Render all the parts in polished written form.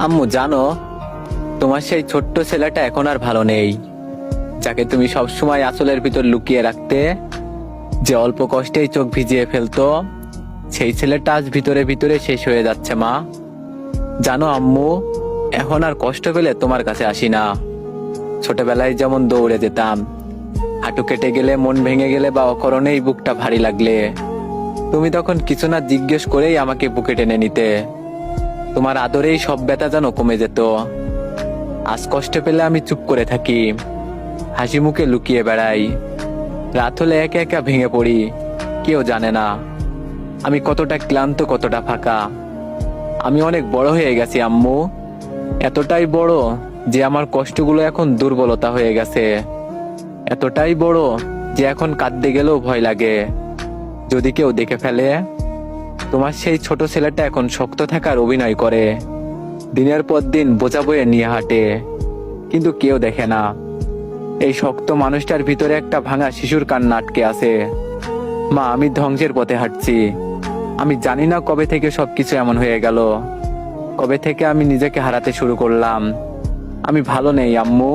আম্মু জানো, তোমার সেই ছোট্ট ছেলেটা এখন আর ভালো নেই, যাকে তুমি সবসময় আঁচলের ভিতর লুকিয়ে রাখতে, যে অল্প কষ্টেই চোখ ভিজিয়ে ফেলতো, সেই ছেলেটা আজ ভিতরে ভিতরে শেষ হয়ে যাচ্ছে মা। জানো আম্মু, এখন আর কষ্ট পেলে তোমার কাছে আসি না। ছোটবেলায় যেমন দৌড়ে যেতাম, হাঁটু কেটে গেলে, মন ভেঙে গেলে বা অকারণেই বুকটা ভারী লাগলে তুমি তখন কিছু না জিজ্ঞেস করেই আমাকে বুকে টেনে নিতে। তোমার আদরেই সব ব্যথা যেন কমে যেত। আজ কষ্ট পেলে আমি চুপ করে থাকি, হাসি মুখে লুকিয়ে বেড়াই। রাত হলে একা একা ভেঙে পড়ি, কেউ জানে না আমি কতটা ক্লান্ত, কতটা ফাঁকা। আমি অনেক বড় হয়ে গেছি আম্মু, এতটাই বড় যে আমার কষ্টগুলো এখন দুর্বলতা হয়ে গেছে। এতটাই বড় যে এখন কাঁদতে গেলেও ভয় লাগে, যদি কেউ দেখে ফেলে। তোমার সেই ছোট ছেলেটা এখন শক্ত থাকার অভিনয় করে, দিনের পর দিন বোঝা বয়ে নিয়ে হাঁটে, কিন্তু কেউ দেখে না এই শক্ত মানুষটার ভিতরে একটা ভাঙা শিশুর কান্না আটকে আছে। মা, আমি ধ্বংসের পথে হাঁটছি। আমি জানি না কবে থেকে সবকিছু এমন হয়ে গেল, কবে থেকে আমি নিজেকে হারাতে শুরু করলাম। আমি ভালো নেই আম্মু,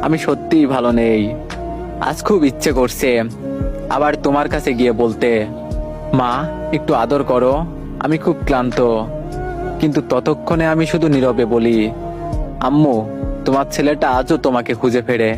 আমি সত্যিই ভালো নেই। আজ খুব ইচ্ছে করছে আবার তোমার কাছে গিয়ে বলতে, মা একটু আদর করো, আমি খুব ক্লান্ত। কিন্তু ততক্ষণে আমি শুধু নীরবে বলি, আম্মু তোমার ছেলেটা আজও তোমাকে খুঁজে ফেরে।